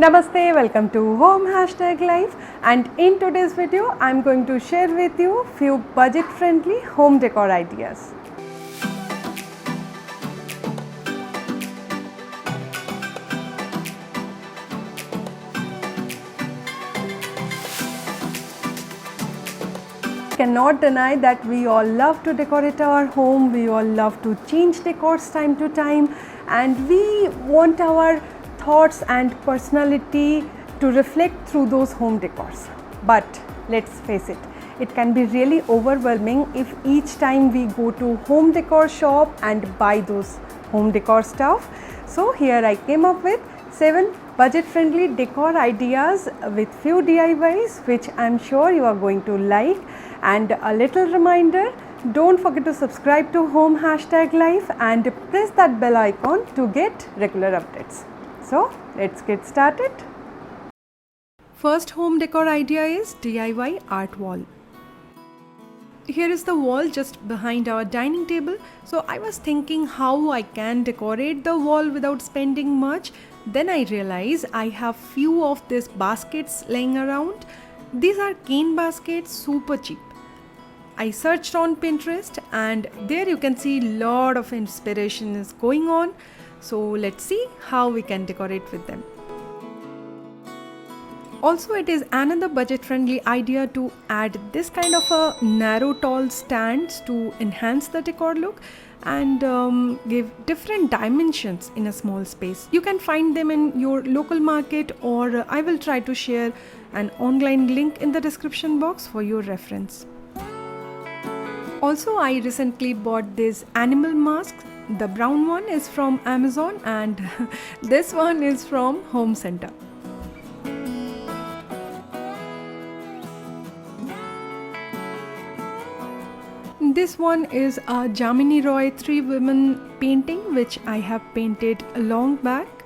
Namaste, welcome to Home #Life, and in today's video I am going to share with you few budget friendly home decor ideas. Cannot deny that we all love to decorate our home, we all love to change decors time to time, and we want our thoughts and personality to reflect through those home decors. But let's face it, it can be really overwhelming if each time we go to home decor shop and buy those home decor stuff. So here I came up with 7 budget friendly decor ideas with few DIYs which I am sure you are going to like. And a little reminder, don't forget to subscribe to Home #Life and press that bell icon to get regular updates. So let's get started. First home decor idea is DIY art wall. Here is the wall just behind our dining table. So I was thinking how I can decorate the wall without spending much. Then I realized I have few of these baskets laying around. These are cane baskets, super cheap. I searched on Pinterest and there you can see lot of inspiration is going on. So let's see how we can decorate with them. Also, it is another budget friendly idea to add this kind of a narrow tall stands to enhance the decor look and give different dimensions in a small space. You can find them in your local market, or I will try to share an online link in the description box for your reference. Also, I recently bought this animal mask. The brown one is from Amazon and this one is from Home Center. This one is a Jamini Roy 3 women painting which I have painted a long back.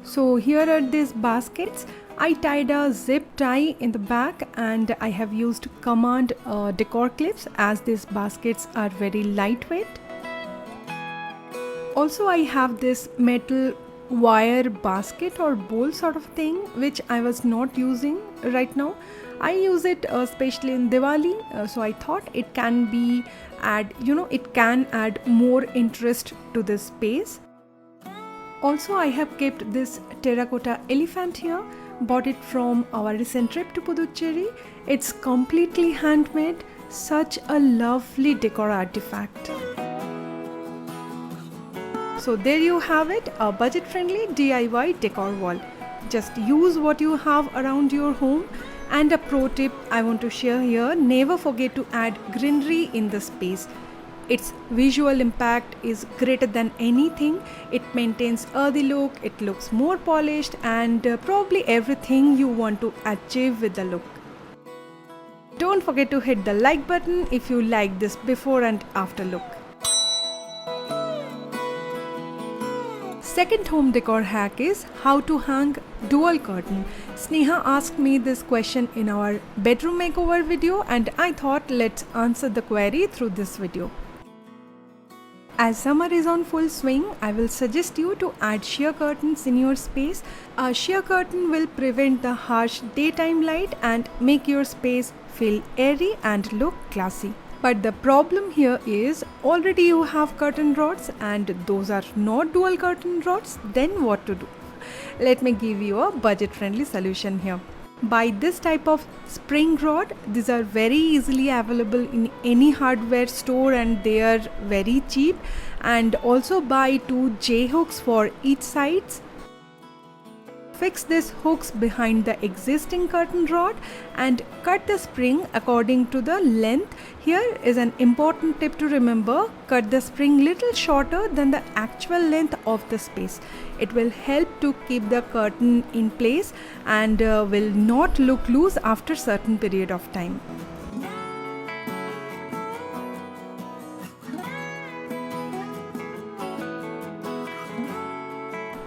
So here are these baskets. I tied a zip tie in the back and I have used command decor clips as these baskets are very lightweight. Also, I have this metal wire basket or bowl sort of thing which I was not using right now. I use it especially in Diwali, so I thought it can be it can add more interest to this space. Also, I have kept this terracotta elephant here. Bought it from our recent trip to Puducherry. It's completely handmade, such a lovely decor artifact. So there you have it, a budget friendly DIY decor wall. Just use what you have around your home. And a pro tip I want to share here, never forget to add greenery in the space. Its visual impact is greater than anything. It maintains earthy look, it looks more polished, and probably everything you want to achieve with the look. Don't forget to hit the like button if you like this before and after look. Second home decor hack is how to hang dual curtain. Sneha asked me this question in our bedroom makeover video and I thought let's answer the query through this video. As summer is on full swing, I will suggest you to add sheer curtains in your space. A sheer curtain will prevent the harsh daytime light and make your space feel airy and look classy. But the problem here is already you have curtain rods and those are not dual curtain rods. Then what to do? Let me give you a budget friendly solution here. Buy this type of spring rod. These are very easily available in any hardware store and they are very cheap. And also buy 2 J hooks for each sides. Fix these hooks behind the existing curtain rod and cut the spring according to the length. Here is an important tip to remember: cut the spring little shorter than the actual length of the space. It will help to keep the curtain in place and will not look loose after certain period of time.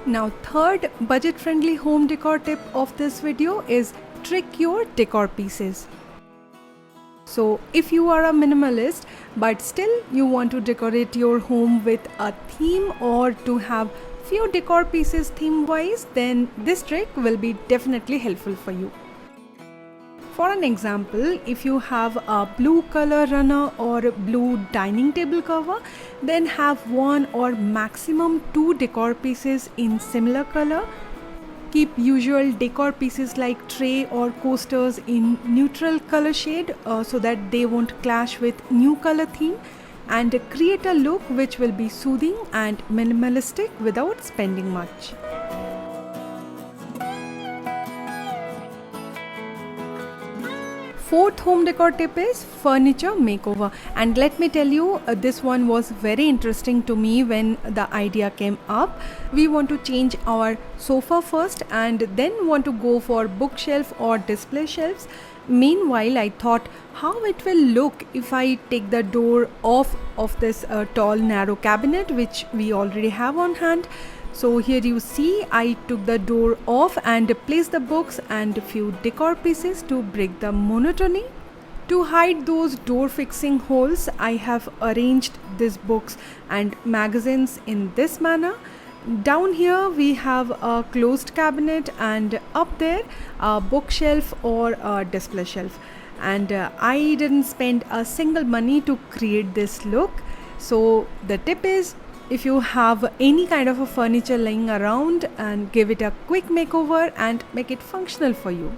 Now, third budget friendly home decor tip of this video is trick your decor pieces. So if you are a minimalist but still you want to decorate your home with a theme or to have few decor pieces theme wise, then this trick will be definitely helpful for you. For an example, if you have a blue color runner or blue dining table cover, then have one or maximum two decor pieces in similar color. Keep usual decor pieces like tray or coasters in neutral color shade so that they won't clash with new color theme, and create a look which will be soothing and minimalistic without spending much. Fourth home decor tip is furniture makeover, and let me tell you, this one was very interesting to me when the idea came up. We want to change our sofa first and then want to go for bookshelf or display shelves. Meanwhile, I thought how it will look if I take the door off of this tall narrow cabinet which we already have on hand. So here you see I took the door off and placed the books and a few decor pieces to break the monotony. To hide those door fixing holes, I have arranged these books and magazines in this manner. Down here we have a closed cabinet and up there a bookshelf or a display shelf. And I didn't spend a single money to create this look. So the tip is, if you have any kind of a furniture lying around, and give it a quick makeover and make it functional for you.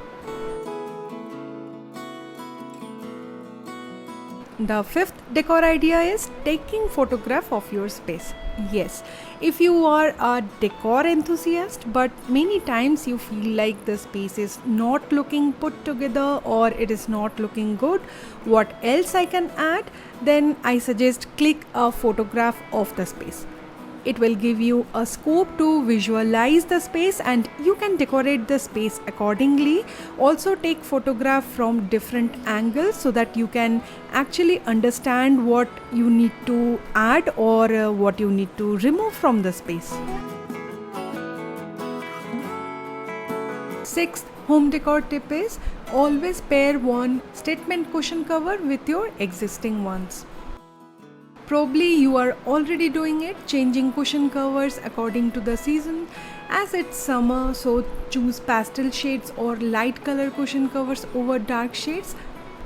The fifth decor idea is taking photograph of your space. Yes, if you are a decor enthusiast but many times you feel like the space is not looking put together or it is not looking good, what else I can add? Then I suggest click a photograph of the space. It will give you a scope to visualize the space and you can decorate the space accordingly. Also take photograph from different angles so that you can actually understand what you need to add or what you need to remove from the space. Sixth home decor tip is always pair one statement cushion cover with your existing ones. Probably you are already doing it, changing cushion covers according to the season. As it's summer, so choose pastel shades or light color cushion covers over dark shades.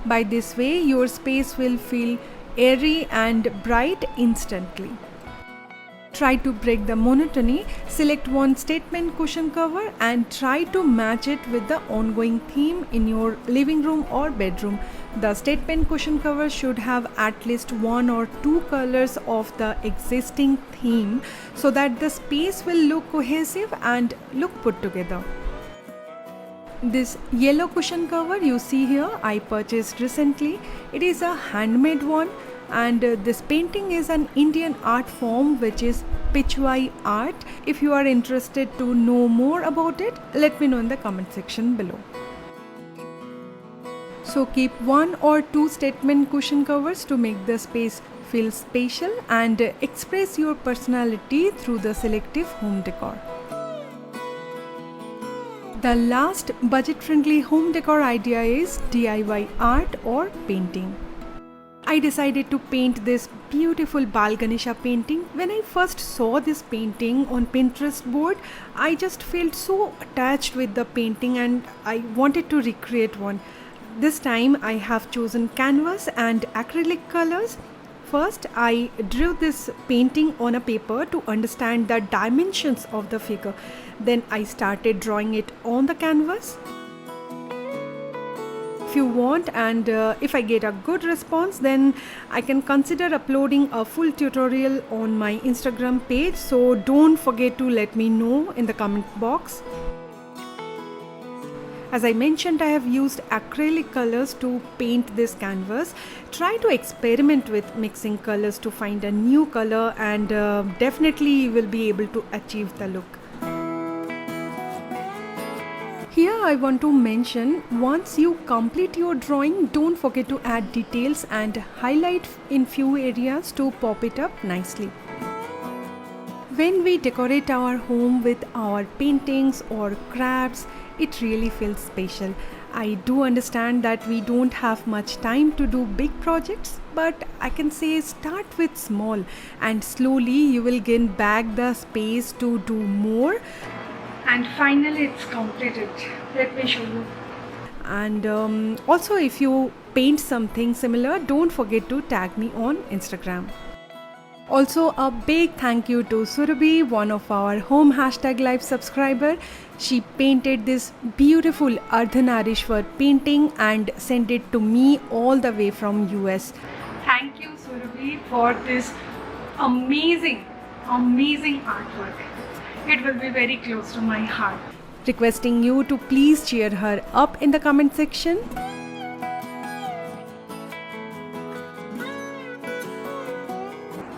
By this way, your space will feel airy and bright instantly. Try to break the monotony, select one statement cushion cover and try to match it with the ongoing theme in your living room or bedroom. The statement cushion cover should have at least one or two colors of the existing theme so that the space will look cohesive and look put together. This yellow cushion cover you see here, I purchased recently. It is a handmade one. And this painting is an Indian art form which is Pichwai art. If you are interested to know more about it, let me know in the comment section below. So keep one or two statement cushion covers to make the space feel spatial and express your personality through the selective home decor. The last budget-friendly home decor idea is DIY art or painting. I decided to paint this beautiful Bal Ganesha painting. When I first saw this painting on Pinterest board, I just felt so attached with the painting and I wanted to recreate one. This time I have chosen canvas and acrylic colors. First, I drew this painting on a paper to understand the dimensions of the figure. Then I started drawing it on the canvas. If you want and if I get a good response, then I can consider uploading a full tutorial on my Instagram page. So don't forget to let me know in the comment box. As I mentioned, I have used acrylic colors to paint this canvas. Try to experiment with mixing colors to find a new color and definitely you will be able to achieve the look. Here I want to mention, once you complete your drawing, don't forget to add details and highlight in few areas to pop it up nicely. When we decorate our home with our paintings or crafts, it really feels special. I do understand that we don't have much time to do big projects, but I can say start with small and slowly you will gain back the space to do more. And finally it's completed. Let me show you. And also, if you paint something similar, don't forget to tag me on Instagram. Also, a big thank you to Surabhi, one of our home #live subscriber. She painted this beautiful Ardhanarishwar painting and sent it to me all the way from US. Thank you, Surabhi, for this amazing artwork. It will be very close to my heart. Requesting you to please cheer her up in the comment section.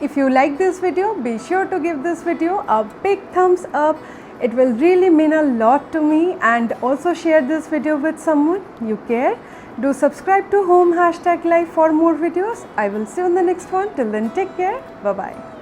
If you like this video, be sure to give this video a big thumbs up. It will really mean a lot to me, and also share this video with someone you care. Do subscribe to home #live for more videos. I will see you in the next one. Till then, take care. Bye bye.